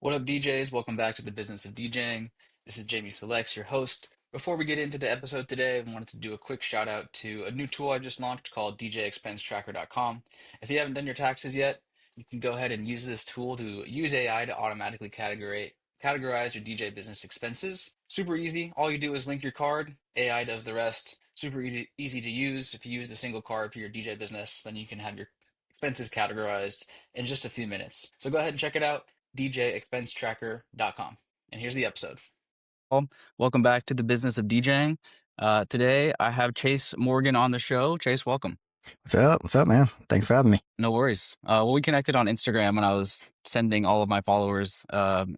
What up, DJs? Welcome back to the business of DJing. This is Jamie Selects, your host. Before we get into the episode today, I wanted to do a quick shout out to a new tool I just launched called DJExpenseTracker.com. If you haven't done your taxes yet, you can go ahead and use this tool to use AI to automatically categorize your DJ business expenses. Super easy. All you do is link your card. AI does the rest. Super easy to use. If you use the single card for your DJ business, then you can have your expenses categorized in just a few minutes. So go ahead and check it out. DJExpenseTracker.com. And here's the episode. Welcome back to the business of DJing. Today I have Chase Morgan on the show. Chase, welcome. What's up? What's up, man? Thanks for having me. No worries. Well, we connected on Instagram when I was sending all of my followers a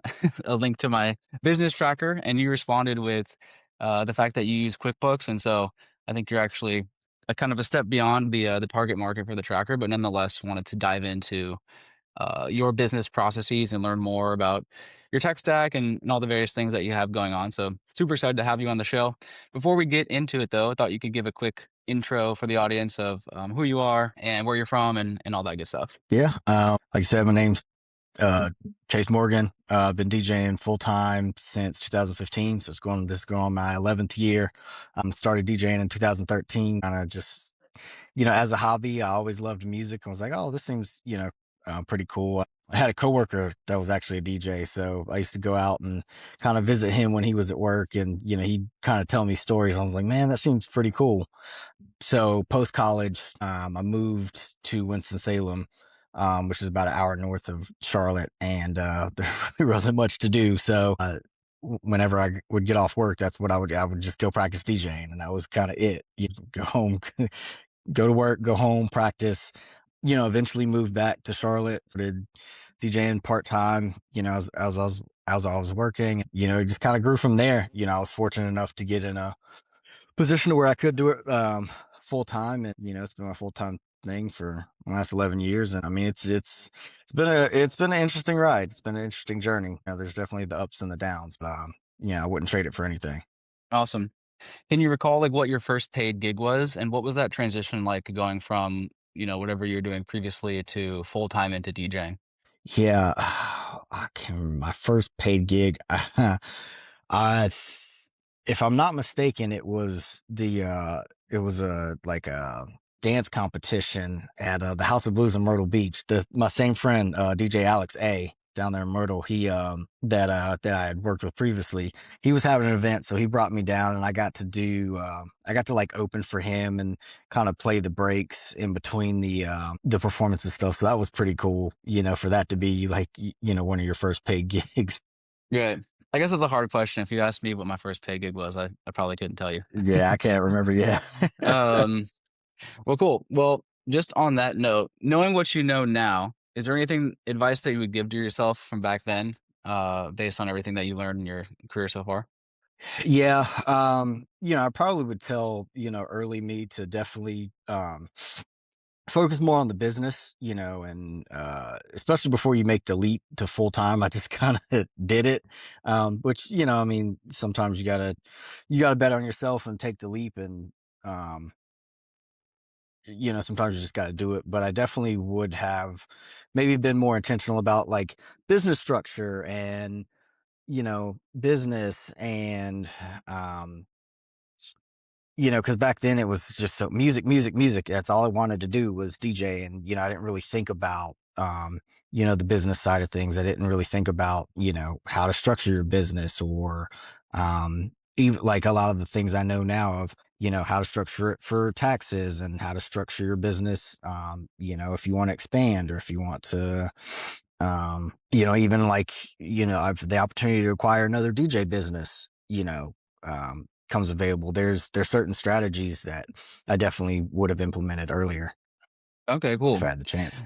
link to my business tracker, and you responded with the fact that you use QuickBooks, and so I think you're actually a kind of a step beyond the target market for the tracker, but nonetheless wanted to dive into your business processes and learn more about your tech stack and all the various things that you have going on. So super excited to have you on the show. Before we get into it, though, I thought you could give a quick intro for the audience of who you are and where you're from and all that good stuff. Yeah. Like you said, my name's Chase Morgan. I've been DJing full time since 2015. So this is going on my 11th year. Started DJing in 2013, kind of just, as a hobby. I always loved music. I was like, oh, this seems, pretty cool. I had a coworker that was actually a DJ. So I used to go out and kind of visit him when he was at work, and, he'd kind of tell me stories. I was like, man, that seems pretty cool. So post college, I moved to Winston-Salem, which is about an hour north of Charlotte, and there wasn't much to do. So whenever I would get off work, that's what I would just go practice DJing, and that was kind of it. You go home, go to work, go home, practice. Eventually moved back to Charlotte, started DJing part time. As I was working, it just kind of grew from there. I was fortunate enough to get in a position where I could do it full time, and it's been my full time thing for the last 11 years. And I mean, it's been an interesting ride. It's been an interesting journey. There's definitely the ups and the downs, but I wouldn't trade it for anything. Awesome. Can you recall like what your first paid gig was and what was that transition like going from, whatever you're doing previously to full time into DJing? Yeah, I can remember my first paid gig. I, if I'm not mistaken, it was a like a dance competition at the House of Blues in Myrtle Beach. My same friend, DJ Alex A, down there in Myrtle, he that I had worked with previously, he was having an event, so he brought me down, and I got to like open for him and kind of play the breaks in between the performance and stuff. So that was pretty cool, for that to be like one of your first paid gigs. Yeah. I guess it's a hard question. If you asked me what my first paid gig was, I probably couldn't tell you. Yeah, I can't remember. Yeah. Um, well, cool. Well, just on that note, knowing what you know now, is there anything advice that you would give to yourself from back then, based on everything that you learned in your career so far? Yeah, I probably would tell, early me to definitely focus more on the business, and especially before you make the leap to full time. I just kind of did it. Which, I mean, sometimes you gotta bet on yourself and take the leap, and um, sometimes you just gotta do it. But I definitely would have maybe been more intentional about like business structure and business and um because back then it was just so music, music, music. That's all I wanted to do was DJ. And, I didn't really think about, the business side of things. I didn't really think about, how to structure your business, or even like a lot of the things I know now of, how to structure it for taxes and how to structure your business. If you want to expand, or if you want to, even like, I've the opportunity to acquire another DJ business, comes available. There's certain strategies that I definitely would have implemented earlier Okay, if cool. I had the chance.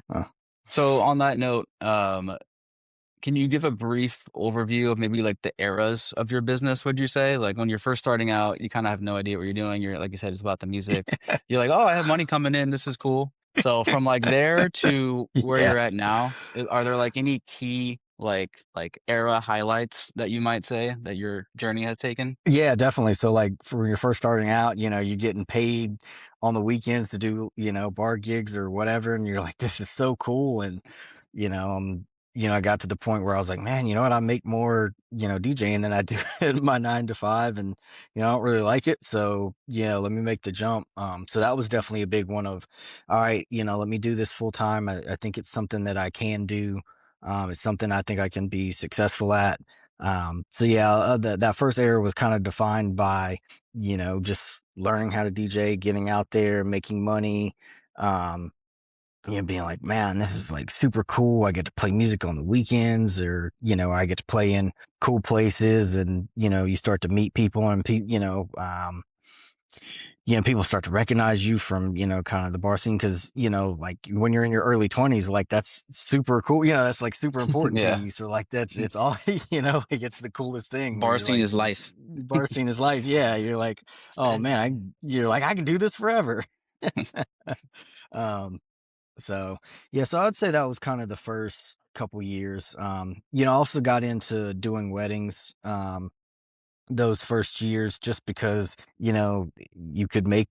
So on that note, can you give a brief overview of maybe like the eras of your business, would you say? Like when you're first starting out, you kind of have no idea what you're doing. You're like you said, it's about the music. You're like, oh, I have money coming in. This is cool. So from like there to where Yeah. you're at now, are there like any key like era highlights that you might say that your journey has taken? Yeah, definitely. So like for when you're first starting out, you're getting paid on the weekends to do, bar gigs or whatever. And you're like, this is so cool. And, I'm, I got to the point where I was like, man, you know what? I make more, DJing than I do in my 9 to 5, and I don't really like it. So yeah, let me make the jump. So that was definitely a big one of, all right, let me do this full time. I think it's something that I can do. It's something I think I can be successful at. So yeah, that first era was kind of defined by, just learning how to DJ, getting out there, making money. Um, being like, man, this is like super cool. I get to play music on the weekends, or, I get to play in cool places, and, you start to meet people, and people start to recognize you from, kind of the bar scene. Cause, like when you're in your early 20s, like that's super cool. That's like super important to Yeah. you. So like, it's all, like it's the coolest thing where Bar you're scene like, is life. bar scene is life. Yeah. You're like, oh man, you're like, I can do this forever. um, so, yeah, so I would say that was kind of the first couple years. I also got into doing weddings, those first years, just because, you could make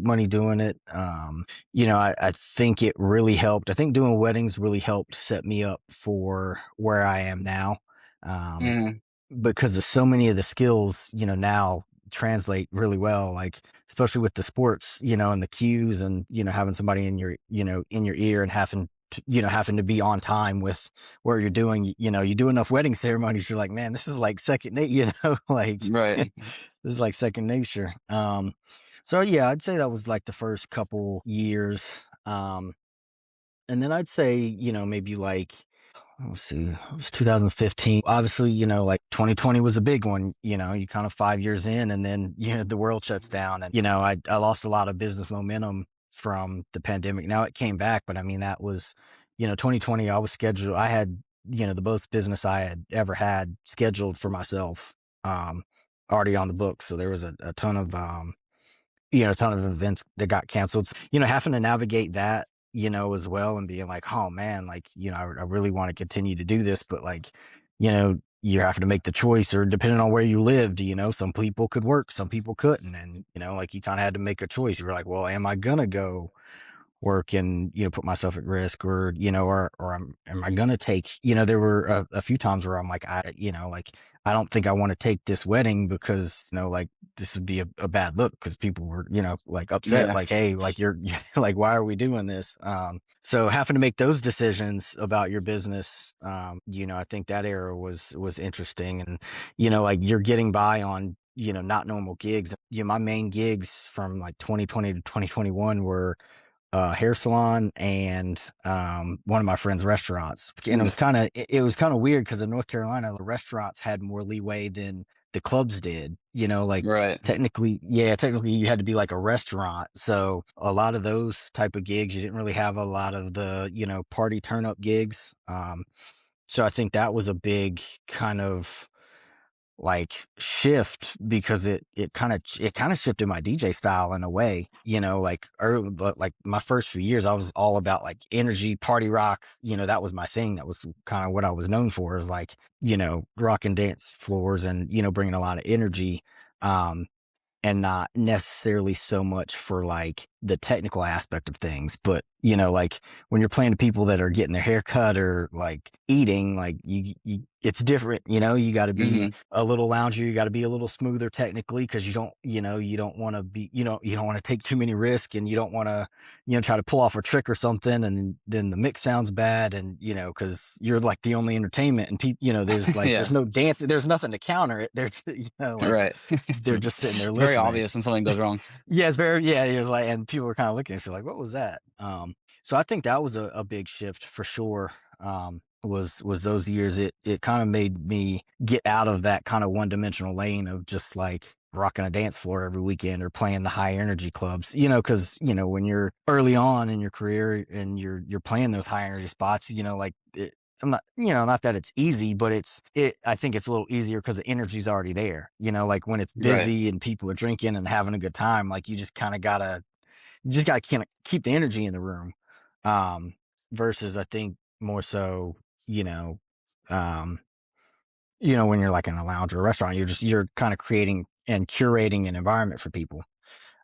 money doing it. I think it really helped. I think doing weddings really helped set me up for where I am now. Um, Hmm. because of so many of the skills, now translate really well, like especially with the sports, and the cues, and having somebody in your ear, and having to be on time with where you're doing. You do enough wedding ceremonies, you're like, man, this is like second nature, like Right. this is like second nature. So yeah, I'd say that was like the first couple years. And then I'd say, maybe like, let's see, it was 2015. Obviously, like 2020 was a big one. You kind of 5 years in, and then, the world shuts down. And, I lost a lot of business momentum from the pandemic. Now it came back, but I mean, that was, 2020, I had, the most business I had ever had scheduled for myself, um, already on the books. So there was a ton of, a ton of events that got canceled. Having to navigate that, as well, and being like, oh man, like, I really want to continue to do this, but like, you're having to make the choice, or depending on where you lived, some people could work, some people couldn't. And, like you kind of had to make a choice. You were like, well, am I going to go work and, put myself at risk, or, or am I going to take, there were a few times where I'm like, like, I don't think I want to take this wedding, because, like this would be a bad look, because people were, like upset, Yeah. like, hey, like you're like, why are we doing this? So having to make those decisions about your business, I think that era was interesting. And, like you're getting by on, not normal gigs. My main gigs from like 2020 to 2021 were hair salon, and one of my friends' restaurants. And it was kind of weird, because in North Carolina, the restaurants had more leeway than the clubs did. Like Right. technically you had to be like a restaurant. So a lot of those type of gigs, you didn't really have a lot of the, party turn up gigs. So I think that was a big kind of like shift, because it kind of shifted my DJ style in a way. Like like my first few years, I was all about like energy, party rock. That was my thing. That was kind of what I was known for, is like, rock and dance floors, and, bringing a lot of energy. Um, and not necessarily so much for like the technical aspect of things. But, like when you're playing to people that are getting their hair cut, or like eating, like it's different. You got to be Hmm. a little lounger, you got to be a little smoother technically, because you don't want to be, you don't want to take too many risks, and you don't want to, try to pull off a trick or something, and then the mix sounds bad, and, because you're like the only entertainment, and people, there's Yeah. no dance, there's nothing to counter it. There's, like, Right. they're just sitting there It's very listening. obvious when something goes wrong. Yeah, it's very, yeah, it was like, and people were kind of looking at you like, what was that? So I think that was a big shift for sure. Was those years, it kind of made me get out of that kind of one dimensional lane of just like rocking a dance floor every weekend, or playing the high energy clubs, because, when you're early on in your career, and you're playing those high energy spots, like I'm not, not that it's easy, but I think it's a little easier because the energy's already there. Like when it's Right. busy and people are drinking and having a good time, like you just gotta kind of keep the energy in the room. Um, versus I think more so, you know, um, when you're like in a lounge or a restaurant, you're kind of creating and curating an environment for people.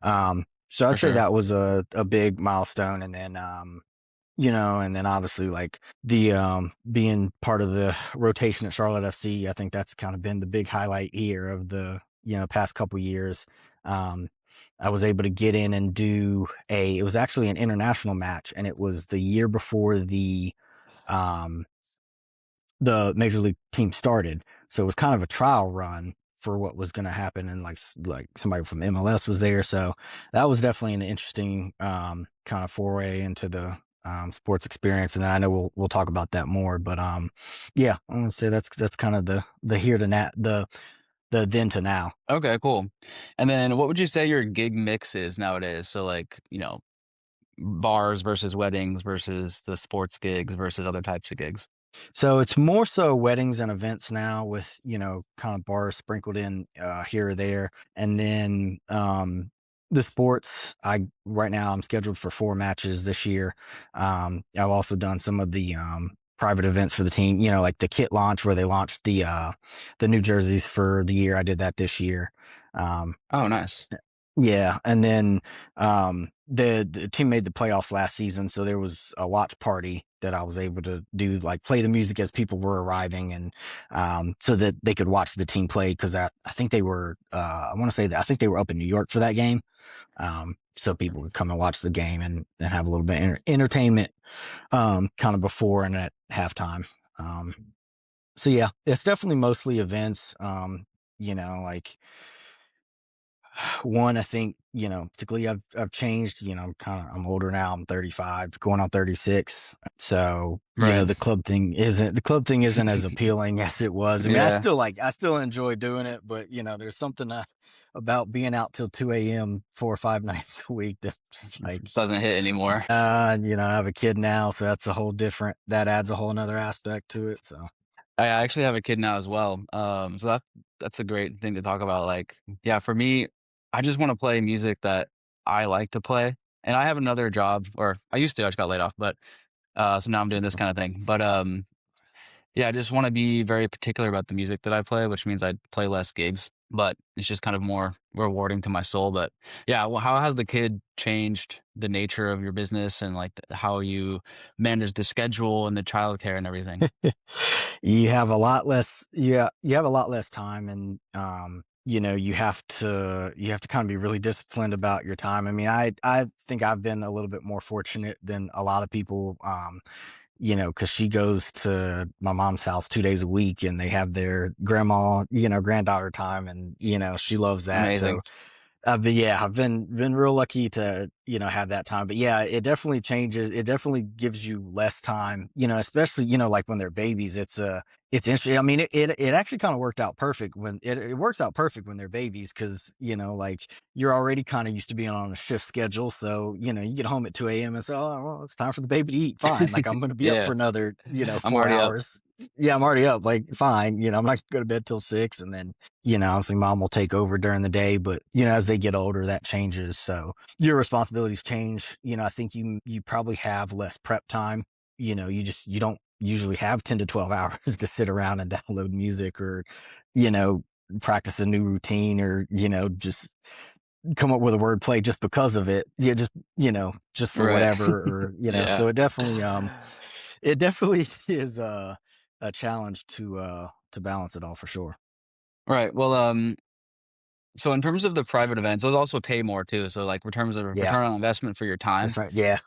So For I'd say sure. that was a big milestone. And then, and then obviously like the being part of the rotation at Charlotte FC, I think that's kind of been the big highlight here of the past couple years. Um, I was able to get in and do it was actually an international match, and it was the year before um, the major league team started. So it was kind of a trial run for what was going to happen. And like somebody from MLS was there. So that was definitely an interesting, kind of foray into the, sports experience. And then I know we'll talk about that more, but, yeah, I'm going to say that's kind of the here to now, the then to now. Okay, cool. And then what would you say your gig mix is nowadays? So like, bars versus weddings versus the sports gigs versus other types of gigs. So it's more so weddings and events now with, kind of bars sprinkled in here or there. And then the sports, I right now I'm scheduled for 4 matches this year. I've also done some of the private events for the team, like the kit launch where they launched the new jerseys for the year. I did that this year. Um, Oh, nice. yeah, and then the team made the playoffs last season, so there was a watch party that I was able to do, like play the music as people were arriving, and so that they could watch the team play because I think they were I want to say that I think they were up in New York for that game, so people could come and watch the game and have a little bit of entertainment, kind of before and at halftime. Um, so yeah, it's definitely mostly events. Like one, I think, particularly I've changed, I'm older now. I'm 35, going on 36. So, Right. the club thing isn't as appealing as it was. I mean, Yeah. I still enjoy doing it, but there's something about being out till 2 a.m. 4 or 5 nights a week that's just like, Just doesn't hit anymore. I have a kid now, so that adds a whole nother aspect to it. So I actually have a kid now as well. So that's a great thing to talk about. Like, yeah, for me, I just want to play music that I like to play. And I have another job, or I used to, I just got laid off, but so now I'm doing this kind of thing. But yeah, I just want to be very particular about the music that I play, which means I play less gigs, but it's just kind of more rewarding to my soul. But yeah, well, how has the kid changed the nature of your business and like how you manage the schedule and the childcare and everything? you have a lot less yeah you have a lot less time, and you have to kind of be really disciplined about your time. I mean, I think I've been a little bit more fortunate than a lot of people, because she goes to my mom's house 2 days a week, and they have their granddaughter time, and she loves that. So Amazing. I've been real lucky to, have that time. But yeah, it definitely changes. It definitely gives you less time, especially, like when they're babies. It's interesting. I mean, it actually kind of worked out perfect when it works out perfect when they're babies because, like you're already kind of used to being on a shift schedule. So, you get home at 2 a.m. and say, oh, well, it's time for the baby to eat. Fine. Like I'm going to be up Yeah, for another, I'm four already up. hours. Yeah, I'm already up. Like, fine. I'm not going to go to bed till 6. And then obviously mom will take over during the day, but as they get older, that changes. So your responsibilities change. I think you probably have less prep time. You don't usually have 10 to 12 hours to sit around and download music or, you know, practice a new routine or, just come up with a word play just because of it. Yeah, just for Right. whatever or, Yeah. so it definitely is a challenge to balance it all for sure. Right. Well, so in terms of the private events, those also pay more too. So like in terms of Yeah. return on investment for your time, That's right. Yeah.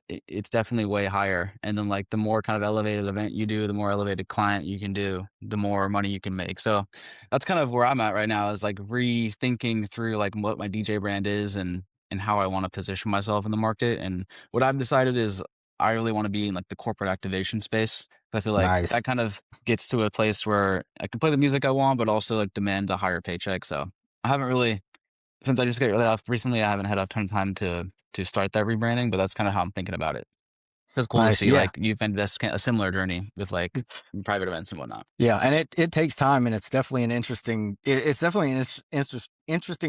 it's definitely way higher. And then like the more kind of elevated event you do, the more elevated client you can do, the more money you can make. So that's kind of where I'm at right now is like rethinking through like what my DJ brand is and how I want to position myself in the market. And what I've decided is I really want to be in like the corporate activation space. I feel like Nice. that kind of gets to a place where I can play the music I want, but also like demand a higher paycheck. So I haven't really since I just got laid off recently, I haven't had a ton of time to start that rebranding, but that's kinda how I'm thinking about it. It's cool to Nice. see, Yeah. like, you've been this a similar journey with, like, private events and whatnot. Yeah, and it takes time, and it's definitely an interesting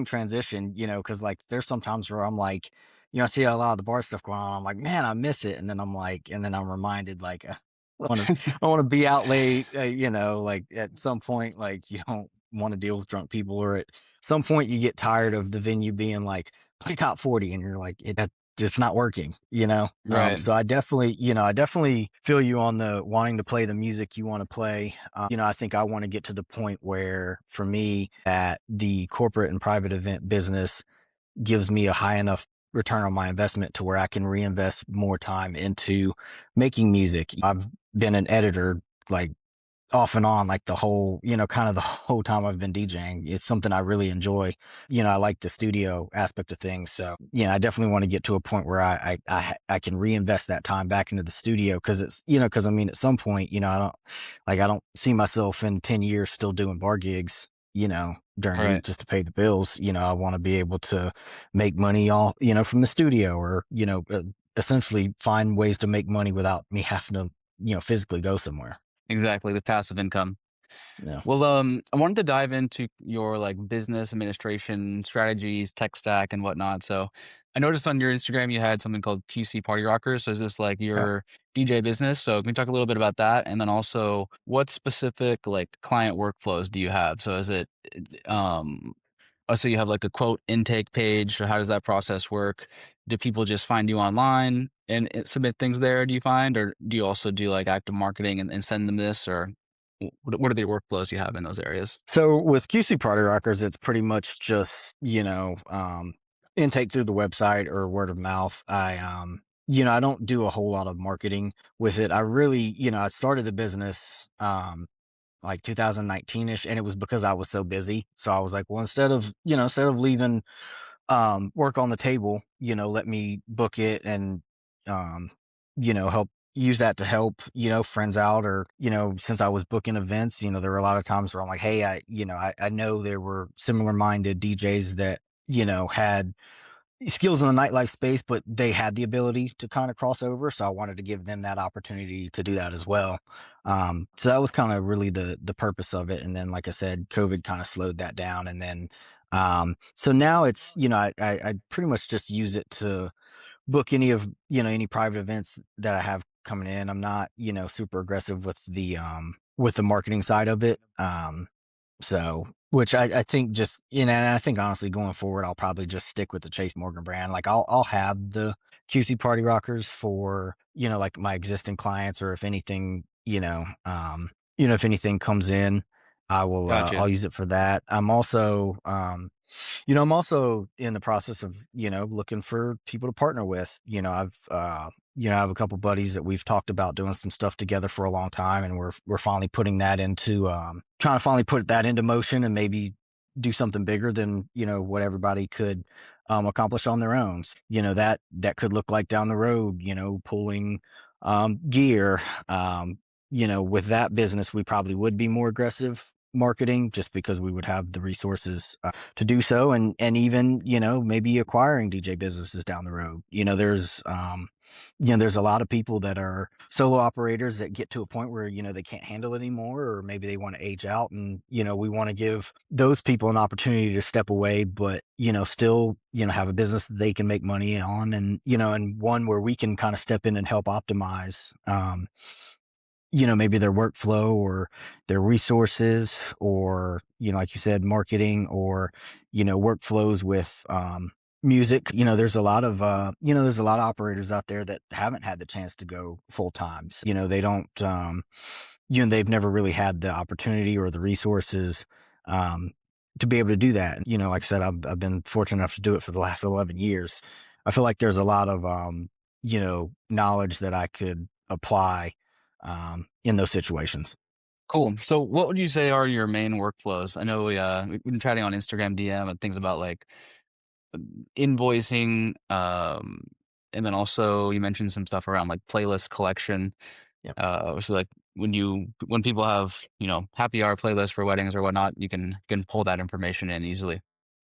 transition, because like there's sometimes where I'm like, I see a lot of the bar stuff going on. I'm like, man, I miss it, and then I'm reminded like, I want to I want to be out late, like at some point, like you don't want to deal with drunk people, or at some point you get tired of the venue being like play top 40, and you're like, it's not working, you know? Right. So I definitely feel you on the wanting to play the music you want to play. I think I want to get to the point where for me that the corporate and private event business gives me a high enough return on my investment to where I can reinvest more time into making music. I've been an editor like off and on like the whole, kind of the whole time I've been DJing. It's something I really enjoy. I like the studio aspect of things. So, I definitely want to get to a point where I can reinvest that time back into the studio because because I mean, at some point, I don't see myself in 10 years still doing bar gigs, during the week Right. just to pay the bills. I want to be able to make money all, from the studio or, essentially find ways to make money without me having to, physically go somewhere. Exactly. The passive income. Yeah. Well, I wanted to dive into your like business administration strategies, tech stack, and whatnot. So, I noticed on your Instagram you had something called QC Party Rockers. So, is this like Yeah. your DJ business? So, can we talk a little bit about that? And then also, what specific like client workflows do you have? So, is it so you have like a quote intake page. So, how does that process work? Do people just find you online and submit things there? Do you find, or do you also do like active marketing and send them this, or what are the workflows you have in those areas? So with QC Party Rockers, it's pretty much just, intake through the website or word of mouth. I don't do a whole lot of marketing with it. I really, I started the business, like 2019-ish, and it was because I was so busy. So I was like, well, instead of leaving work on the table, let me book it and, um, help use that to help, friends out or, since I was booking events, there were a lot of times where I'm like, hey, I know there were similar minded DJs that, had skills in the nightlife space, but they had the ability to kind of cross over. So I wanted to give them that opportunity to do that as well. So that was kind of really the purpose of it. And then, like I said, COVID kind of slowed that down. And then, so now it's, I pretty much just use it to book any private events that I have coming in. I'm not, super aggressive with the marketing side of it. So, which I think just, and I think honestly going forward, I'll probably just stick with the Chase Morgan brand. Like I'll have the QC Party Rockers for, like my existing clients, or if anything, if anything comes in, I'll Gotcha. use it for that. I'm also in the process of, looking for people to partner with. I have a couple buddies that we've talked about doing some stuff together for a long time, and we're finally putting that into, trying to finally put that into motion and maybe do something bigger than, what everybody could, accomplish on their own. That could look like down the road, pulling, gear, with that business, we probably would be more aggressive marketing just because we would have the resources to do so, and even maybe acquiring DJ businesses down the road. There's a lot of people that are solo operators that get to a point where they can't handle it anymore, or maybe they want to age out, and we want to give those people an opportunity to step away, but still have a business that they can make money on, and and one where we can kind of step in and help optimize, maybe their workflow or their resources, or, like you said, marketing, or, workflows with, music. There's a lot of operators out there that haven't had the chance to go full time. So, they don't, they've never really had the opportunity or the resources, um, to be able to do that. Like I said, I've been fortunate enough to do it for the last 11 years. I feel like there's a lot of, knowledge that I could apply, in those situations. Cool. So, what would you say are your main workflows? I know we've been chatting on Instagram DM and things about like invoicing, and then also you mentioned some stuff around like playlist collection. Yep. So like when people have happy hour playlists for weddings or whatnot, you can pull that information in easily.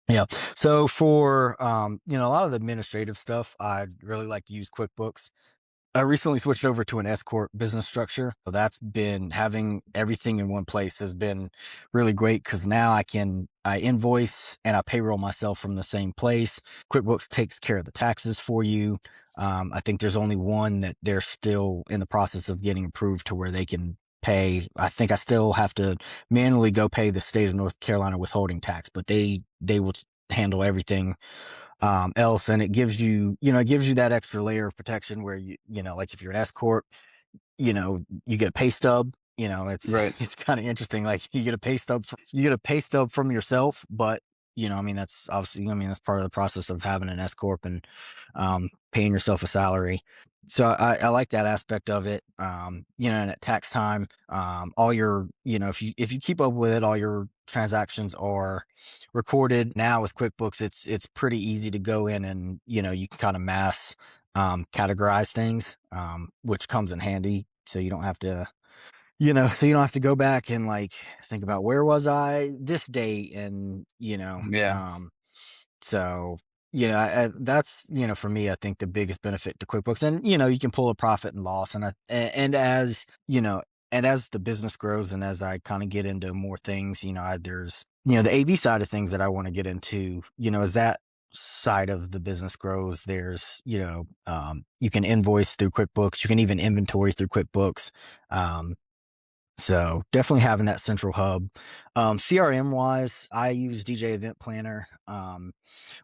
Yeah. So for, a lot of the administrative stuff, I'd really like to use QuickBooks. I recently switched over to an S corp business structure. So that's been having everything in one place has been really great because now I invoice and I payroll myself from the same place. QuickBooks takes care of the taxes for you. I think there's only one that they're still in the process of getting approved to where they can pay. I think I still have to manually go pay the state of North Carolina withholding tax, but they will handle everything, else, and it gives you, it gives you that extra layer of protection where like if you're an S corp, you get a pay stub. It's Right. it's kind of interesting. Like you get a pay stub from yourself, but I mean that's obviously, that's part of the process of having an S corp and paying yourself a salary. So I like that aspect of it. And at tax time, all your, if you keep up with it, all your transactions are recorded. Now with QuickBooks, it's pretty easy to go in and you can kind of mass categorize things, which comes in handy. So you don't have to, go back and like think about where was I this date, and Yeah. so that's, for me, I think the biggest benefit to QuickBooks, and you can pull a profit and loss, and as and as the business grows, and as I kind of get into more things, there's the AV side of things that I want to get into, as that side of the business grows, there's you can invoice through QuickBooks, you can even inventory through QuickBooks. So definitely having that central hub. CRM wise, I use DJ Event Planner.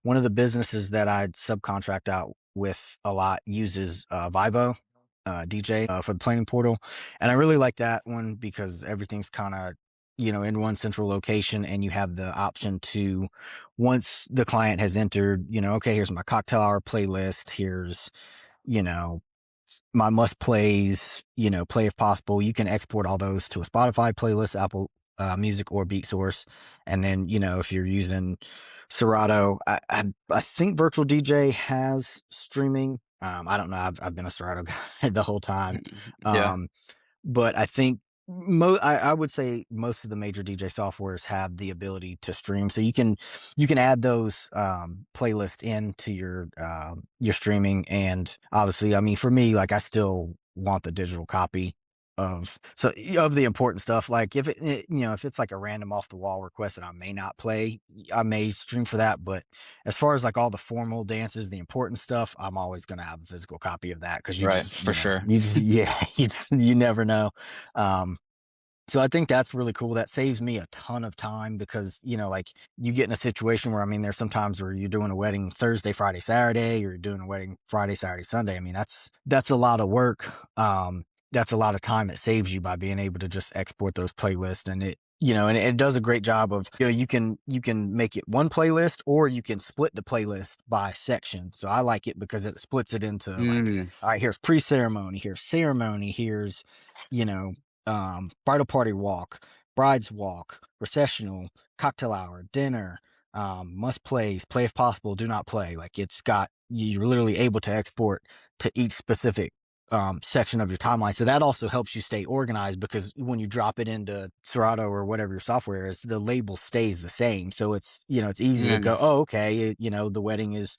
One of the businesses that I'd subcontract out with a lot uses Vibo DJ for the planning portal, and I really like that one because everything's kind of in one central location, and you have the option to, once the client has entered, okay, here's my cocktail hour playlist, here's you know my must plays, play if possible. You can export all those to a Spotify playlist, Apple Music, or Beat Source. And then, if you're using Serato, I think Virtual DJ has streaming. I don't know. I've been a Serato guy the whole time. Yeah. Um, but I think I would say most of the major DJ softwares have the ability to stream, so you can add those playlists into your streaming. And obviously, I mean, for me, like I still want the digital copy of the important stuff. Like if it's like a random off the wall request that I may not play, I may stream for that. But as far as like all the formal dances, the important stuff, I'm always going to have a physical copy of that, because Right. For sure. yeah, you never know. Um, so I think that's really cool. That saves me a ton of time, because, like you get in a situation where, I mean, there's sometimes where you're doing a wedding Thursday, Friday, Saturday, or you're doing a wedding Friday, Saturday, Sunday. I mean, that's a lot of work. That's a lot of time it saves you by being able to just export those playlists, and it does a great job of, you can make it one playlist, or you can split the playlist by section. So I like it because it splits it into like, Mm. all right, here's pre-ceremony, here's ceremony, here's, you know, bridal party walk, bride's walk, recessional, cocktail hour, dinner, must plays, play if possible, do not play. Like you're literally able to export to each specific section of your timeline. So that also helps you stay organized, because when you drop it into Serato or whatever your software is, the label stays the same. So it's easy to Mm. go, oh, okay, the wedding is,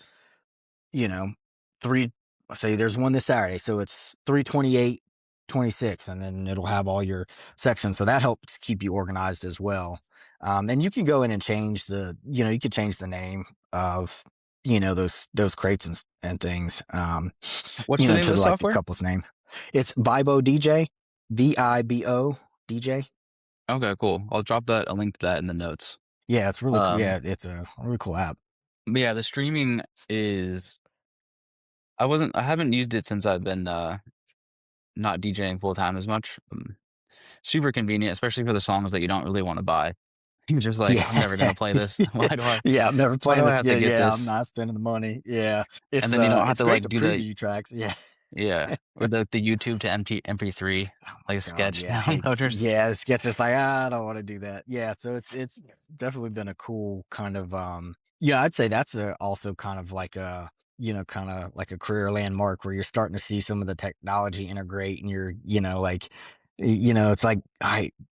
you know, three, say there's one this Saturday. So it's 3/28/26, and then it'll have all your sections. So that helps keep you organized as well. And you can go in and change you can change the name of, those crates and things, What's the name of to the like the software? couple's name. It's Vibo DJ, Vibo DJ. Okay, cool. I'll drop a link to that in the notes. Yeah, it's really cool. Um, Yeah, it's a really cool app. but yeah, the streaming is I haven't used it since I've been not DJing full time as much. Super convenient, especially for the songs that you don't really want to buy. You're just like, I'm never Yeah. gonna play this. Yeah, I'm never Why playing do I this. have to Yeah, get yeah, I'm this? not spending the money. Yeah. And then you don't have It's to great like to do the preview tracks. Yeah. yeah, or the YouTube to MP3 Oh my like god, sketch yeah, I hate downloaders. yeah, it's just like, I don't wanna do that. Yeah, so it's definitely been a cool kind of, yeah, I'd say that's also kind of like a, kinda like a career landmark, where you're starting to see some of the technology integrate, and you're, like, it's like,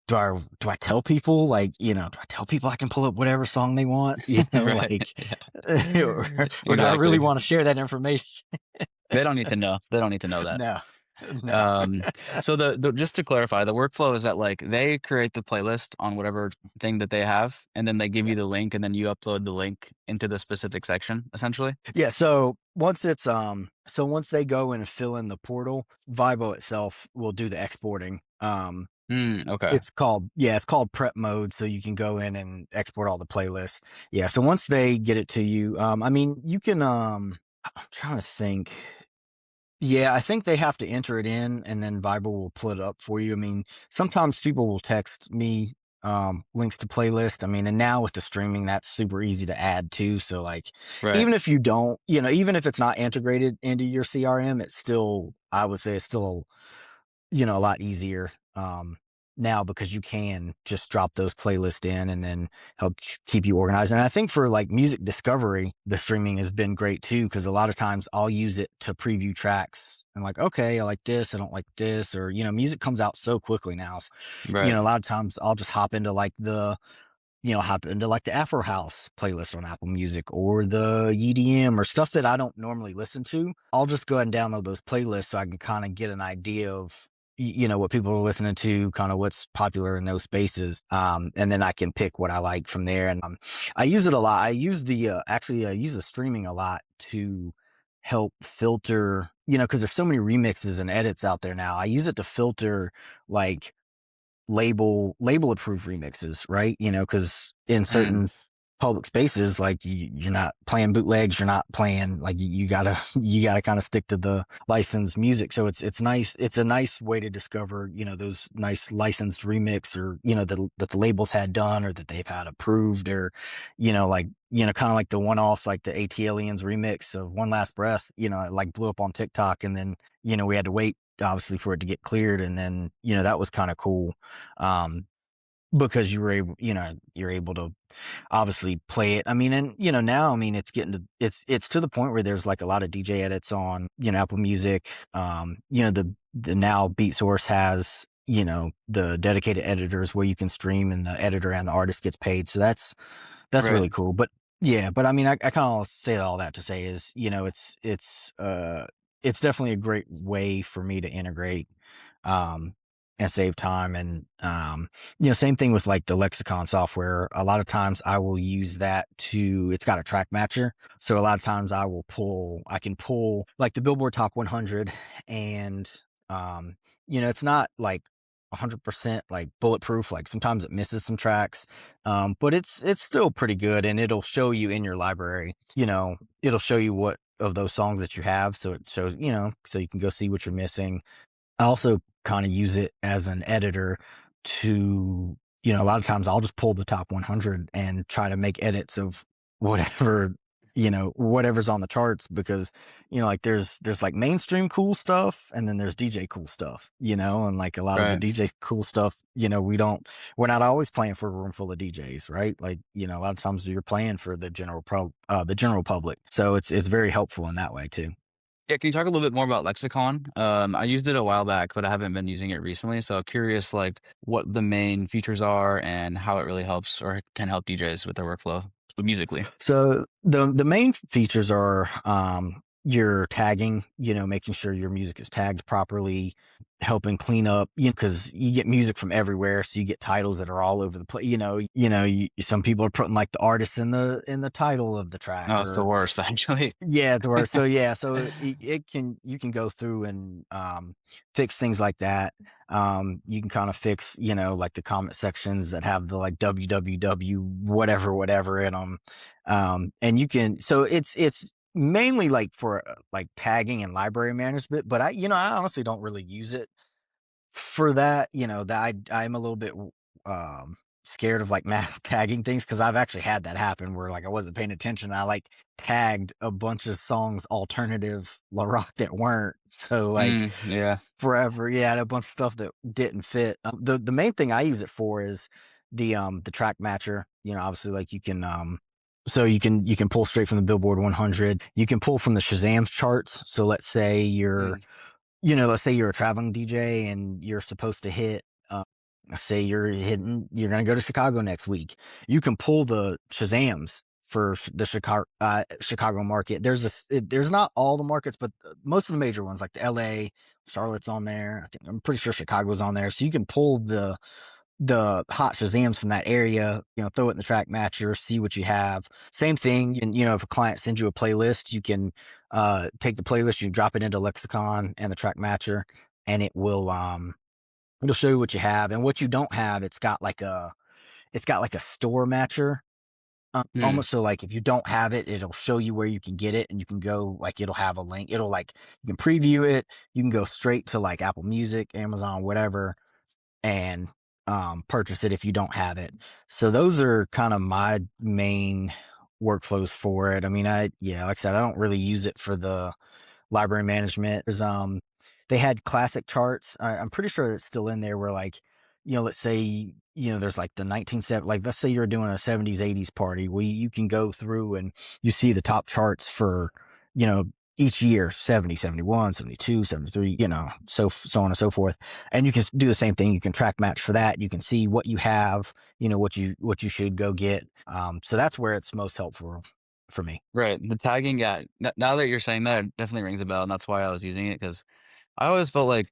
do I tell people, like, do I tell people I can pull up whatever song they want? Right. Like, or Yeah. or do I really Exactly. wanna share that information? They don't need to know. They don't need to know that. No. No. Um, so the just to clarify, the workflow is that like they create the playlist on whatever thing that they have, and then they give Yeah. you the link, and then you upload the link into the specific section, essentially. Yeah, so once they go and fill in the portal, Vibo itself will do the exporting. Okay. It's called prep mode, so you can go in and export all the playlists. Yeah, so once they get it to you, I mean, you can, I'm trying to think. Yeah, I think they have to enter it in and then Viber will pull it up for you. I mean, sometimes people will text me links to playlist. I mean, and now with the streaming, that's super easy to add too. So like Right. even if you don't, even if it's not integrated into your CRM, it's still I would say it's still a lot easier now because you can just drop those playlists in and then help keep you organized. And I think for like music discovery, the streaming has been great too because a lot of times I'll use it to preview tracks. I'm like, okay, I like this, I don't like this, or music comes out so quickly now. Right. A lot of times I'll just hop into like the Afro House playlist on Apple Music or the EDM or stuff that I don't normally listen to. I'll just go ahead and download those playlists so I can kind of get an idea of what people are listening to, kind of what's popular in those spaces, and then I can pick what I like from there. And I use it a lot. I use I use the streaming a lot to help filter, because there's so many remixes and edits out there now. I use it to filter like label approved remixes, right? Because in Mm, certain public spaces, like you're not playing bootlegs, you're not playing like you gotta you gotta kind of stick to the licensed music. So it's nice. It's a nice way to discover those nice licensed remix or that the labels had done or that they've had approved or like kind of like the one offs like the AT Aliens remix of One Last Breath. It like blew up on TikTok and then we had to wait obviously for it to get cleared and then that was kind of cool um, because you're able to obviously play it. I mean, and now, I mean, it's to the point where there's like a lot of DJ edits on, Apple Music. The now Beat Source has, the dedicated editors where you can stream and the editor and the artist gets paid. So that's right. really cool. But yeah, but I mean, I kind of say all that to say is, it's definitely a great way for me to integrate, um, and save time and, same thing with like the Lexicon software. A lot of times I will use that it's got a track matcher. So a lot of times I can pull like the Billboard Top 100 and, it's not like 100% like bulletproof. Like sometimes it misses some tracks. But it's still pretty good and it'll show you in your library, it'll show you what of those songs that you have. So it shows, so you can go see what you're missing. I also kind of use it as an editor to, a lot of times I'll just pull the top 100 and try to make edits of whatever, whatever's on the charts because, like there's like mainstream cool stuff and then there's DJ cool stuff, and like a lot of the Right. DJ cool stuff, we're not always playing for a room full of DJs, right? Like, a lot of times you're playing for the general public. So it's very helpful in that way too. Yeah, can you talk a little bit more about Lexicon? I used it a while back, but I haven't been using it recently. So curious, like what the main features are and how it really helps or can help DJs with their workflow musically. So the main features are your tagging, making sure your music is tagged properly, helping clean up, because you get music from everywhere, so you get titles that are all over the place. Some people are putting like the artist in the title of the track, No, it's the or worst, actually. yeah, the worst. So yeah, so you can go through and fix things like that. You can kind of fix, like the comment sections that have the like www whatever in them. And you can so it's mainly like for like tagging and library management, but I honestly don't really use it for that, that I'm a little bit scared of like math tagging things because I've actually had that happen where like I wasn't paying attention. I like tagged a bunch of songs alternative La Rock that weren't. So like Yeah. forever, yeah, and a bunch of stuff that didn't fit. The main thing I use it for is the track matcher. Obviously like you can so you can pull straight from the Billboard 100. You can pull from the Shazam charts. So Mm, let's say you're a traveling DJ and you're supposed to hit, say you're going to go to Chicago next week. You can pull the Shazams for the Chicago market. There's not all the markets, but most of the major ones like the LA, Charlotte's on there. I'm pretty sure Chicago's on there. So you can pull the hot Shazams from that area, throw it in the track matcher, see what you have. Same thing. And, if a client sends you a playlist, you can take the playlist, you drop it into Lexicon and the track matcher, and it'll show you what you have and what you don't have. It's got like a store matcher. Mm, Almost so like if you don't have it, it'll show you where you can get it, and you can go like it'll have a link. It'll like you can preview it. You can go straight to like Apple Music, Amazon, whatever, and purchase it if you don't have it. So those are kind of my main workflows for it. I mean, like I said, I don't really use it for the library management. They had classic charts. I'm pretty sure it's still in there where like, let's say, there's like the 1970, like let's say you're doing a 70s, 80s party where you can go through and you see the top charts for, you know, each year, 70, 71, 72, 73, so on and so forth. And you can do the same thing. You can track match for that. You can see what you have, what you should go get. So that's where it's most helpful for me. right. The tagging, yeah. Now that you're saying that, it definitely rings a bell, and that's why I was using it because I always felt like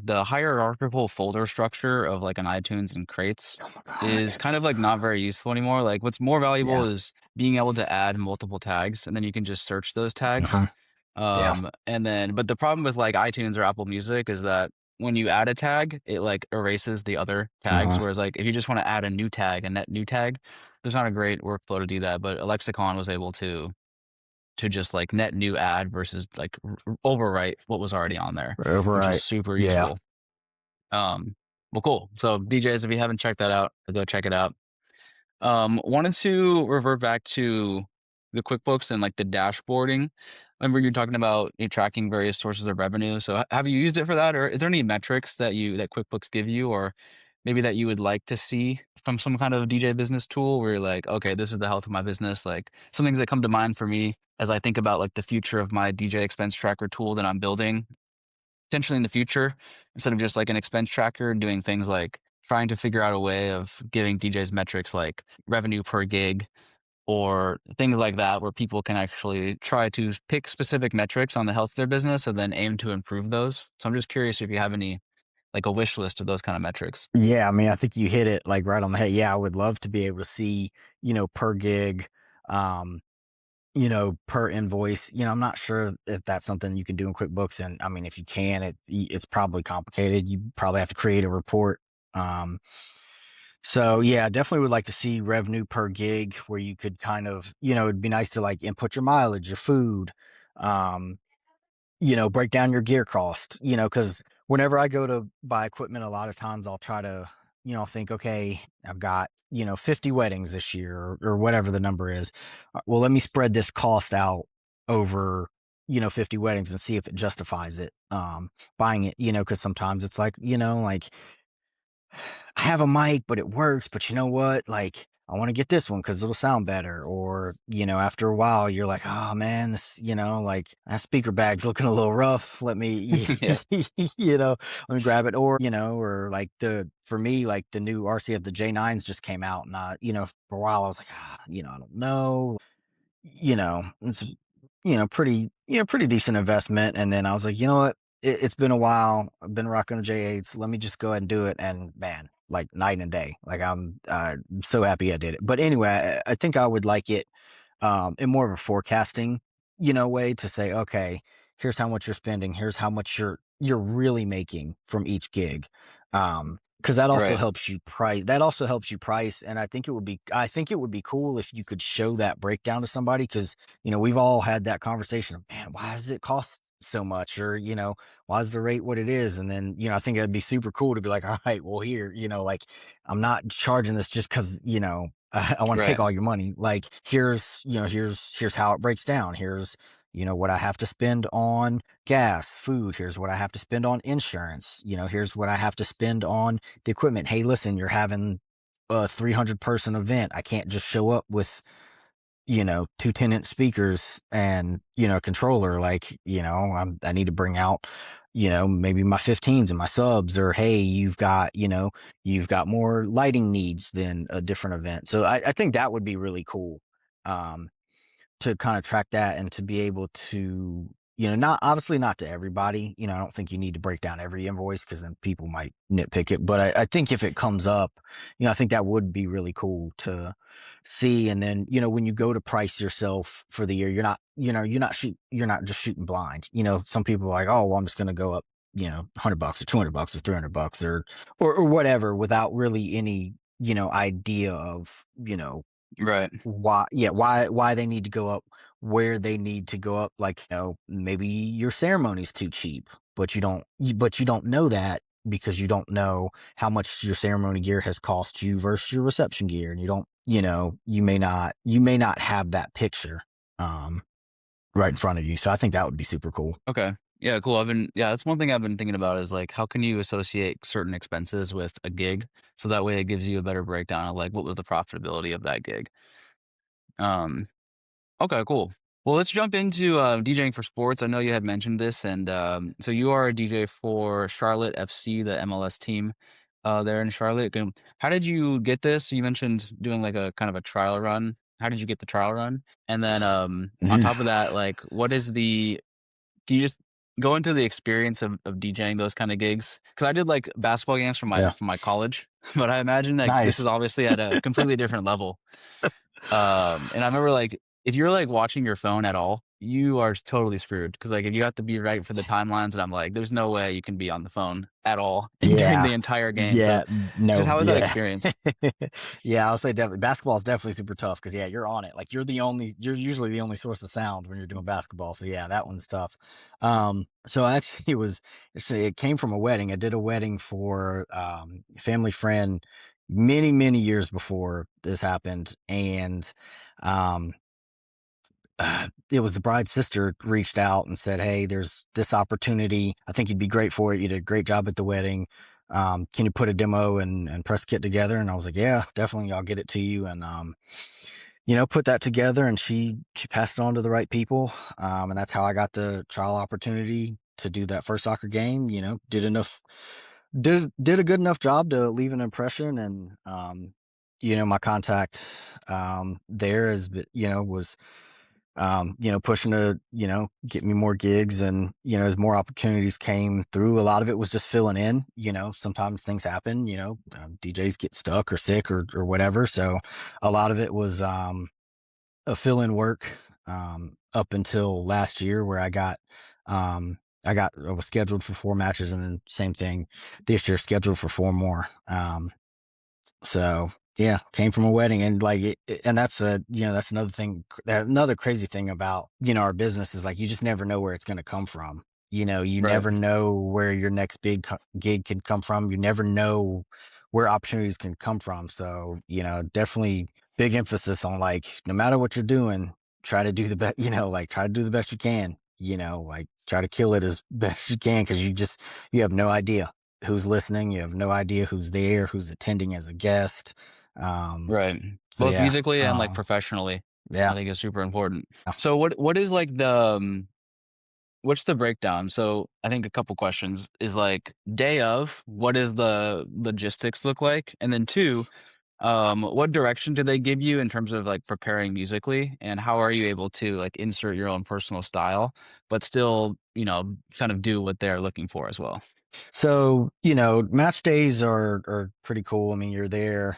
the hierarchical folder structure of like an iTunes and crates Oh my God, is kind it's of like not very useful anymore. Like what's more valuable yeah. is being able to add multiple tags and then you can just search those tags. Mhm. Yeah. And then but the problem with like iTunes or Apple Music is that when you add a tag, it like erases the other tags. Mhm. Whereas like if you just want to add a new tag, a net new tag, there's not a great workflow to do that. But Lexicon was able to just like net new add versus like overwrite what was already on there, which is Overright. super Yeah. useful. Um, well, cool. So DJs, if you haven't checked that out, go check it out. Wanted to revert back to the QuickBooks and like the dashboarding. Remember you were talking about you tracking various sources of revenue. So have you used it for that, or is there any metrics that QuickBooks give you, or maybe that you would like to see from some kind of DJ business tool where you're like, okay, this is the health of my business. Like some things that come to mind for me as I think about like the future of my DJ expense tracker tool that I'm building potentially in the future, instead of just like an expense tracker, doing things like trying to figure out a way of giving DJs metrics like revenue per gig or things like that, where people can actually try to pick specific metrics on the health of their business and then aim to improve those. So I'm just curious if you have any like a wish list of those kind of metrics. Yeah, I mean, I think you hit it like right on the head. Yeah, I would love to be able to see, per gig, um, per invoice. I'm not sure if that's something you can do in QuickBooks. And I mean, if you can, it's probably complicated. You probably have to create a report. Um, so yeah, definitely would like to see revenue per gig where you could kind of, it'd be nice to like input your mileage, your food, um, break down your gear cost, because whenever I go to buy equipment, a lot of times I'll try to, think, okay, I've got, 50 weddings this year or whatever the number is. Well, let me spread this cost out over, 50 weddings and see if it justifies it. Buying it, because sometimes it's like, like I have a mic, but it works. But you know what? Like, I want to get this one because it'll sound better. Or, after a while, you're like, oh man, this, like that speaker bag's looking a little rough. Let me, Yeah. let me grab it. Or, or like for me, like the new RCF, the J9s just came out. And for a while, I was like, I don't know. It's pretty decent investment. And then I was like, you know what? It's been a while. I've been rocking the J8s. Let me just go ahead and do it. And man, like night and day. Like I'm so happy I did it. But anyway, I think I would like it in more of a forecasting, way to say, okay, here's how much you're spending. Here's how much you're really making from each gig. Because that also Right. helps you price. That also helps you price, and I think it would be cool if you could show that breakdown to somebody. Because we've all had that conversation of, man, why does it cost so much, or why is the rate what it is? And then I think that'd be super cool to be like, all right, well here, like I'm not charging this just because I want to take Right. all your money. Like here's how it breaks down. Here's what I have to spend on gas, food. Here's what I have to spend on insurance. Here's what I have to spend on the equipment. Hey, listen, you're having a 300-person event. I can't just show up with, two 10-inch speakers and, a controller. Like, I need to bring out, maybe my 15s and my subs, or, hey, you've got more lighting needs than a different event. So I think that would be really cool. Um, to kind of track that and to be able to, not obviously not to everybody, I don't think you need to break down every invoice because then people might nitpick it. But I think if it comes up, I think that would be really cool to see. And then, when you go to price yourself for the year, you're not just shooting blind. Some people are like, oh, well, I'm just going to go up $100 or $200 or $300 or whatever without really any, idea of, Right. why they need to go up, where they need to go up. Like, maybe your ceremony's too cheap, but you don't know that because you don't know how much your ceremony gear has cost you versus your reception gear. And you don't, you may not have that picture um right in front of you. So I think that would be super cool. Okay. Yeah, cool. Yeah, that's one thing I've been thinking about is like how can you associate certain expenses with a gig so that way it gives you a better breakdown of like what was the profitability of that gig. Um, okay, cool. Well, let's jump into DJing for sports. I know you had mentioned this, and so you are a DJ for Charlotte FC, the MLS team there in Charlotte. How did you get this? You mentioned doing like a kind of a trial run. How did you get the trial run? And then on top of that, like, what is the can you just go into the experience of DJing those kind of gigs? Because I did like basketball games Yeah. from my college, but I imagine like this is Nice. obviously at a completely different level. And I remember like if you're like watching your phone at all, you are totally screwed because like if you have to be right for the timelines, and I'm like, there's no way you can be on the phone at all during Yeah. the entire game. So Yeah. just No. how was that Yeah. experience? Yeah. I'll say definitely basketball is definitely super tough because, yeah, you're on it. Like, you're usually the only source of sound when you're doing basketball. So, yeah, that one's tough. So actually, it came from a wedding. I did a wedding for family friend many, many years before this happened. And, um, it was the bride's sister reached out and said, "Hey, there's this opportunity. I think you'd be great for it. You did a great job at the wedding. Can you put a demo and press kit together?" And I was like, "Yeah, definitely. I'll get it to you." And put that together, and she passed it on to the right people. And that's how I got the trial opportunity to do that first soccer game. Did a good enough job to leave an impression. And my contact there was pushing to, get me more gigs. And, as more opportunities came through, a lot of it was just filling in. Sometimes things happen, DJs get stuck or sick or whatever. So a lot of it was a fill in work up until last year where I was scheduled for 4 matches, and then same thing this year, scheduled for 4 more. So yeah, came from a wedding. And like and that's another thing, another crazy thing about our business is like you just never know where it's going to come from. You Right. never know where your next big gig can come from. You never know where opportunities can come from. So definitely big emphasis on, like, no matter what you're doing, try to do the best. Like, try to do the best you can. Like, try to kill it as best you can, because you have no idea who's listening. You have no idea who's there, who's attending as a guest. Um, Right. so Both yeah, musically and like professionally, I yeah. think is super important. So what is like what's the breakdown? So I think a couple questions is like day of, what does the logistics look like? And then two, what direction do they give you in terms of like preparing musically? And how are you able to like insert your own personal style, but still, kind of do what they're looking for as well? So match days are pretty cool. I mean, you're there.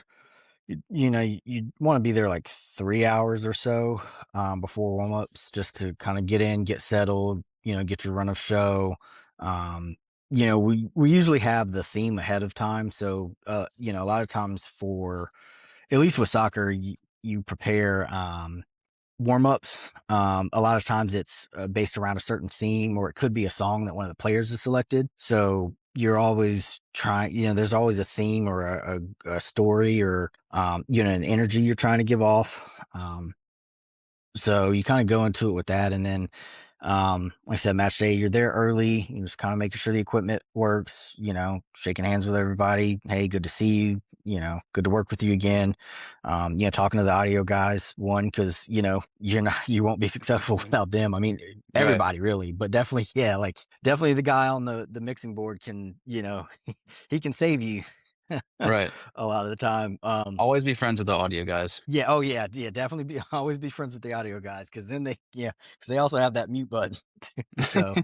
You want to be there like 3 hours or so before warm ups, just to kind of get in, get settled. Get your run of show. Um, we usually have the theme ahead of time, so a lot of times, for at least with soccer, you prepare warm-ups. A lot of times it's based around a certain theme, or it could be a song that one of the players has selected. So you're always trying, there's always a theme or a story, or an energy you're trying to give off. So you kind of go into it with that. And then, like I said, match day, you're there early. You're just kind of making sure the equipment works, shaking hands with everybody. Hey, good to see you. Good to work with you again. Talking to the audio guys, one, because, you won't be successful without them. I mean, Right. everybody really, but definitely, yeah, like definitely the guy on the mixing board can, he can save you Right. a lot of the time. Always be friends with the audio guys. Yeah, oh yeah, yeah, definitely always be friends with the audio guys, because then because they also have that mute button too. So,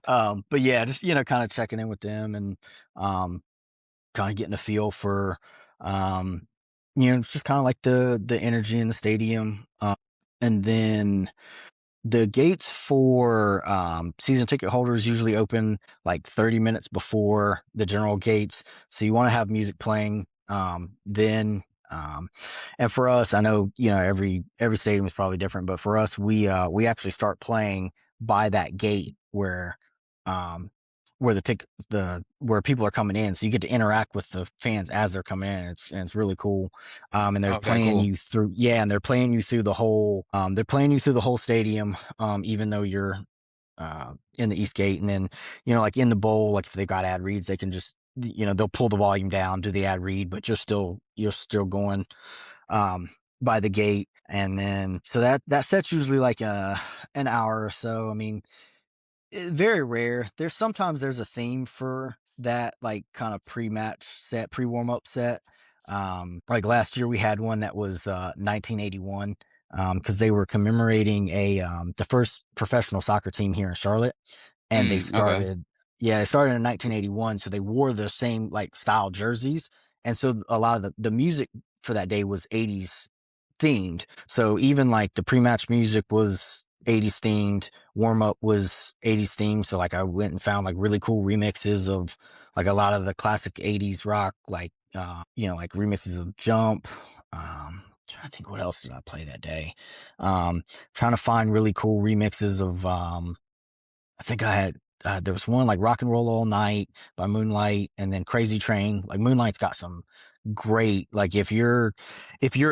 but yeah, just kind of checking in with them, and um, kind of getting a feel for, um, just kind of like the energy in the stadium, and then The gates for season ticket holders usually open like 30 minutes before the general gates. So you want to have music playing then. Um, and for us, I know, every stadium is probably different, but for us, we actually start playing by that gate um, where where people are coming in. So you get to interact with the fans as they're coming in. And it's really cool. And they're Okay, playing cool. you through, yeah, and they're playing you through the whole stadium, even though you're in the East Gate. And then, like in the bowl, like if they got ad reads, they can just, they'll pull the volume down, do the ad read, but you're still going by the gate. And then so that set's usually like an hour or so. I mean, very rare. There's a theme for that, like kind of pre-match set, pre-warm up set. Like last year we had one that was 1981, because they were commemorating the first professional soccer team here in Charlotte, and Okay. they started in 1981, so they wore the same like style jerseys, and so a lot of the music for that day was 80s themed. So even like the pre-match music was 80s themed, warm up was 80s themed. So like I went and found like really cool remixes of like a lot of the classic 80s rock, like like remixes of Jump. Trying to think what else did I play that day. Trying to find really cool remixes of I think I had there was one like Rock and Roll All Night by Moonlight, and then Crazy Train. Like Moonlight's got some great, like if you're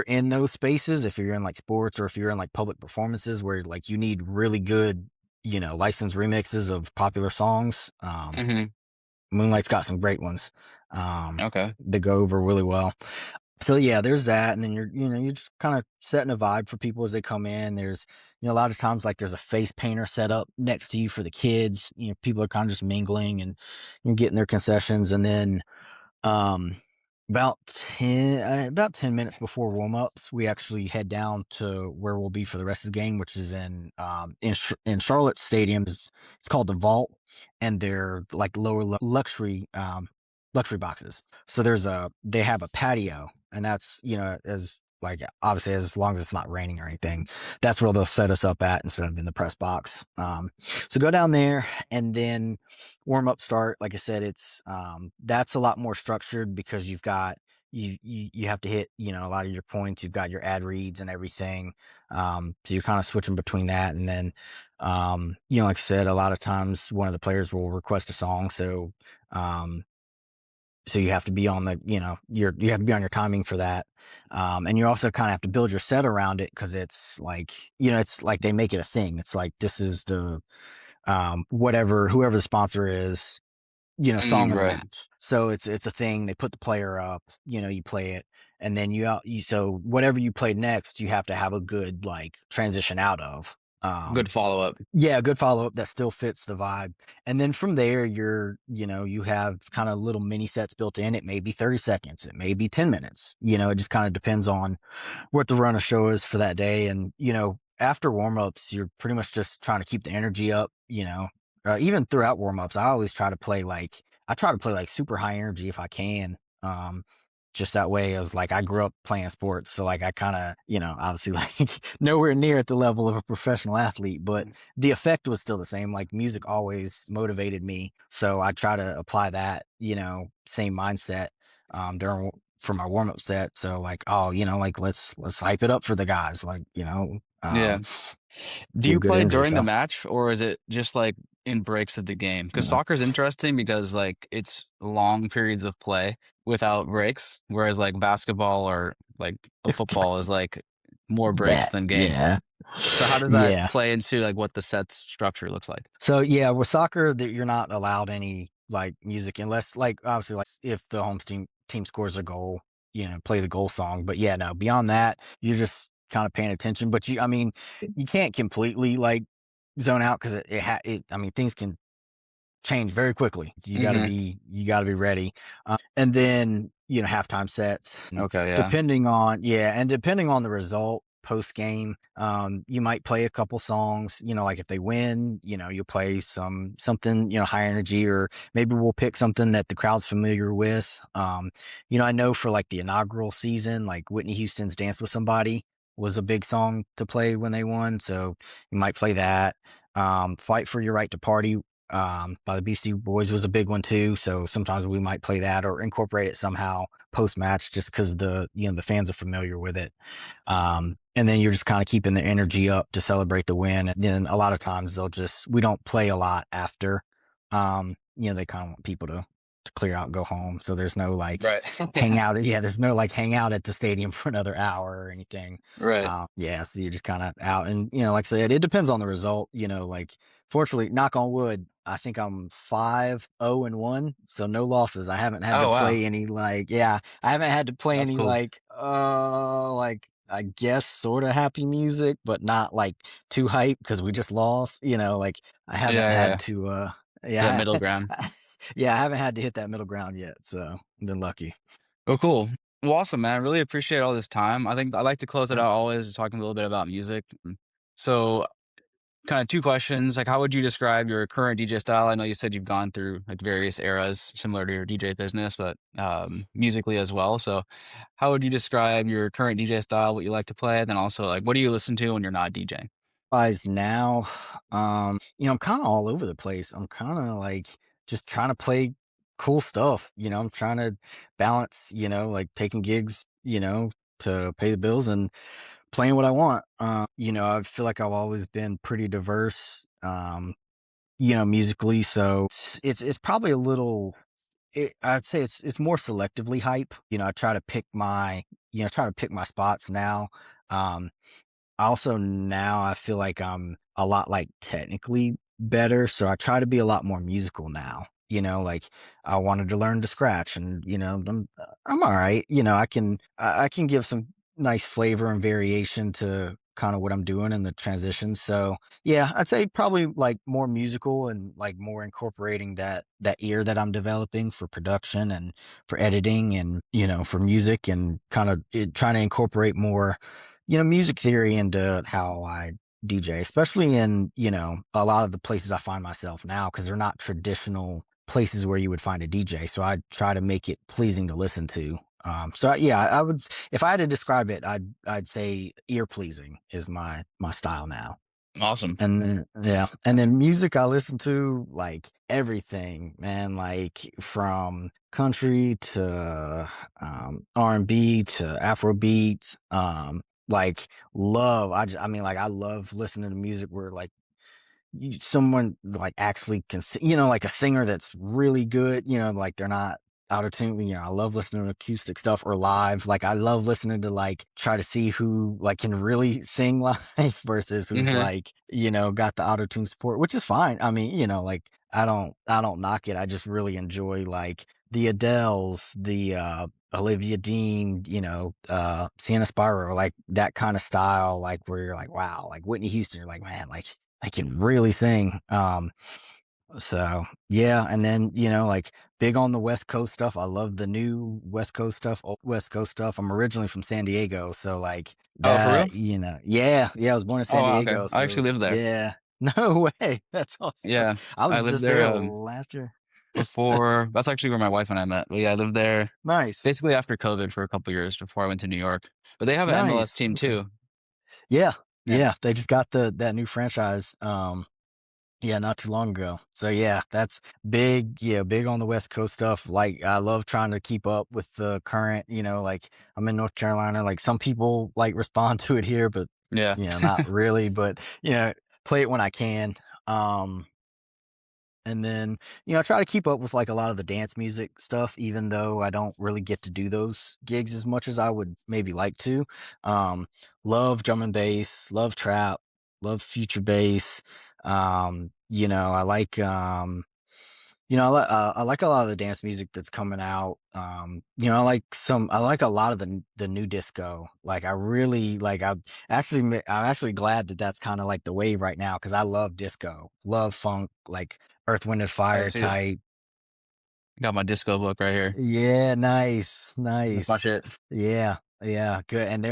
in those spaces, if you're in like sports or if you're in like public performances where like you need really good, licensed remixes of popular songs, Hmm. Moonlight's got some great ones Okay. that go over really well. So yeah, there's that, and then you're just kind of setting a vibe for people as they come in. There's a lot of times like there's a face painter set up next to you for the kids. People are kind of just mingling and getting their concessions, and then um, about 10 minutes before warm ups, we actually head down to where we'll be for the rest of the game, which is in Charlotte Stadium. It's called the Vault, and they're like lower luxury boxes. So they have a patio, and that's as like obviously as long as it's not raining or anything, that's where they'll set us up at instead of in the press box. So go down there, and then warm up start. Like I said, it's that's a lot more structured because you have to hit a lot of your points. You've got your ad reads and everything. So you're kind of switching between that, and then like I said, a lot of times one of the players will request a song. Um so you have to be on you have to be on your timing for that. And you also kind of have to build your set around it, because it's like they make it a thing. It's like this is the whoever the sponsor is, song of the Right. match. So it's a thing. They put the player up, you play it, and then so whatever you play next, you have to have a good like transition out of. Good follow up. Yeah, a good follow up that still fits the vibe. And then from there, you have kind of little mini sets built in. It may be 30 seconds, it may be 10 minutes. It just kind of depends on what the run of show is for that day. And, after warm ups, you're pretty much just trying to keep the energy up, even throughout warm ups. I try to play like super high energy if I can. Just that way, I was like, I grew up playing sports. So like, I kind of, obviously like nowhere near at the level of a professional athlete, but the effect was still the same. Like music always motivated me. So I try to apply that, same mindset, during for my warm up set. So like, oh, like let's hype it up for the guys, like, Yeah. Do you give good play energy. during the So match, or is it just like in breaks of the game? Because yeah, soccer's interesting because like it's long periods of play without breaks, whereas like basketball or like a football is like more breaks that than game. yeah, So how does that yeah. play into like what the set's structure looks like? So yeah, with soccer, that you're not allowed any like music unless like obviously like if the home team scores a goal, play the goal song. But yeah, no, beyond that, you're just kind of paying attention. But I mean, you can't completely like zone out, because I mean, things can change very quickly. Hmm. You got to be ready. And then, halftime sets, and Okay, yeah. depending on the result post game, you might play a couple songs, like if they win, you'll play something, high energy, or maybe we'll pick something that the crowd's familiar with. I know for like the inaugural season, like Whitney Houston's Dance with Somebody, was a big song to play when they won, so you might play that. Fight for Your Right to Party, by the Beastie Boys was a big one too, so sometimes we might play that or incorporate it somehow post-match just 'cause the fans are familiar with it. And then you're just kind of keeping the energy up to celebrate the win. And then a lot of times we don't play a lot after. They kind of want people to clear out and go home. So there's no like Right. hang out. Yeah, there's no like hang out at the stadium for another hour or anything. Right. Yeah, so you're just kind of out. And, like I said, it depends on the result. Like fortunately, knock on wood, I think I'm 5-0-1. So no losses. I haven't had to Oh, wow. play any like, yeah, I haven't had to play That's any cool. like I guess sort of happy music, but not like too hype because we just lost. Like I haven't Yeah, had yeah. to That yeah middle ground. yeah, I haven't had to hit that middle ground yet, so I've been lucky. Oh, cool. Well, awesome, man. I really appreciate all this time. I think I like to close it Uh, out always talking a little bit about music. So, kind of two questions. Like, how would you describe your current DJ style? I know you said you've gone through like various eras similar to your DJ business, but musically as well. So, how would you describe your current DJ style, what you like to play? And then also, like, what do you listen to when you're not DJing? Wise now, I'm kind of all over the place. I'm kind of like just trying to play cool stuff. I'm trying to balance, like taking gigs, to pay the bills and playing what I want. I feel like I've always been pretty diverse, musically. So it's probably a little. I'd say it's more selectively hype. I try to pick my spots now. Um, Also, now I feel like I'm a lot, like, technically better, so I try to be a lot more musical now, like, I wanted to learn to scratch and, I'm alright, I can give some nice flavor and variation to kinda what I'm doing in the transition, so, yeah, I'd say probably, like, more musical and, like, more incorporating that ear that I'm developing for production and for editing and, for music and kinda trying to incorporate more music theory into how I DJ, especially in, a lot of the places I find myself now, because they're not traditional places where you would find a DJ. So I try to make it pleasing to listen to. Yeah, I would, if I had to describe it, I'd say ear pleasing is my style now. Awesome. And then yeah, and then music I listen to, like, everything, man, like, from country to, R&B to Afrobeats, like, I mean, like, I love listening to music where, like, someone like actually can like a singer that's really good, like they're not out of tune. I love listening to acoustic stuff or live. Like I love listening to like try to see who like can really sing live versus who's Hmm. like, got the auto tune support, which is fine. I mean, like I don't knock it. I just really enjoy like the Adeles, the Olivia Dean, Sienna Spiro, like that kind of style, like where you're like, wow, like Whitney Houston, you're like, man, like I can really sing. So yeah, and then like big on the West Coast stuff. I love the new West Coast stuff, old West Coast stuff. I'm originally from San Diego, so like Oh, for real? that, yeah, yeah. I was born in Oh, San wow. Okay. Diego, I so actually lived there. yeah. No way, that's awesome. Yeah. I I was lived just there there last year. before. That's actually where my wife and I met. But yeah, I lived there Nice, basically after COVID for a couple years before I went to New York. But they have an MLS nice. team Okay, too. yeah, Yeah. yeah. They just got that new franchise. Yeah, not too long ago. So yeah, that's big. Yeah, big on the West Coast stuff. Like I love trying to keep up with the current, like I'm in North Carolina. Like some people like respond to it here, but Yeah. not really. But play it when I can. Um and then, I try to keep up with like a lot of the dance music stuff, even though I don't really get to do those gigs as much as I would maybe like to. Um, Love drum and bass, love trap, love future bass. I like I like a lot of the dance music that's coming out. I like a lot of the new disco. Like I really like I'm actually glad that that's kind of like the wave right now because I love disco, love funk, like Earth, Wind and I Fire see it. type. Got my disco book right here. Yeah, nice, That's my nice. shit. Yeah, yeah, good. And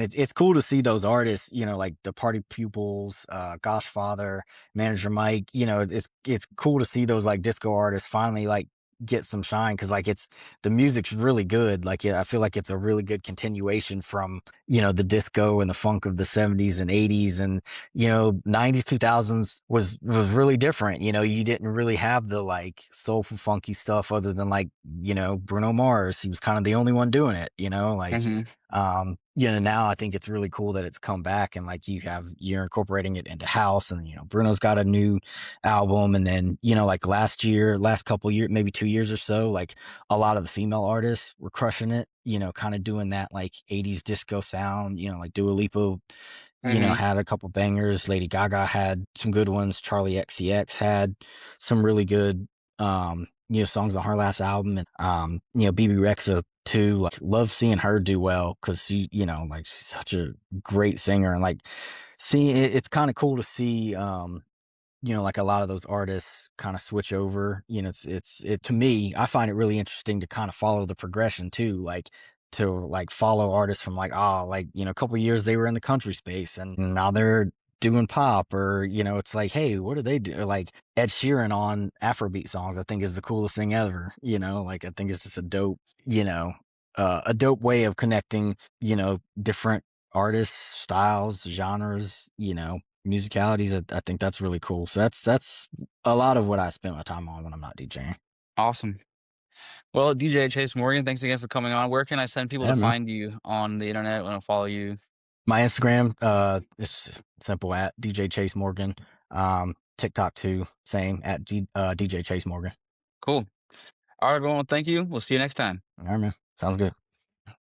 it's cool to see those artists, like the Party Pupils, Godfather, Manager Mike. It's cool to see those like disco artists finally like get some shine because like it's the music's really good. Like yeah, I feel like it's a really good continuation from the disco and the funk of the 70s and 80s, and 90s 2000s was really different. You didn't really have the like soulful funky stuff other than like Bruno Mars. He was kind of the only one doing it. Like Hmm. now I think it's really cool that it's come back and like you're incorporating it into house, and Bruno's got a new album, and then like last couple years, maybe 2 years or so, like a lot of the female artists were crushing it, kind of doing that like 80s disco sound, like Dua Lipa Hmm. had a couple bangers. Lady Gaga had some good ones. Charlie XCX had some really good, songs on her last album. And, BB Rexa too. Like, love seeing her do well because like she's such a great singer. And like, it's kind of cool to see, like a lot of those artists kind of switch over. It to me, I find it really interesting to kind of follow the progression too, like to like follow artists from like like a couple years they were in the country space and now they're doing pop, or it's like, hey, what do they do? Or like Ed Sheeran on Afrobeat songs, I think is the coolest thing ever. Like I think it's just a dope way of connecting different artists, styles, genres, musicalities. I think that's really cool. So that's a lot of what I spend my time on when I'm not DJing. Awesome. Well, DJ Chase Morgan, thanks again for coming on. Where can I send people to Yeah, man. find you on the internet when I follow you? My Instagram, it's simple at DJ Chase Morgan. TikTok too, same at DJ Chase Morgan. Cool. All right, everyone. Thank you. We'll see you next time. All right, man. Sounds good.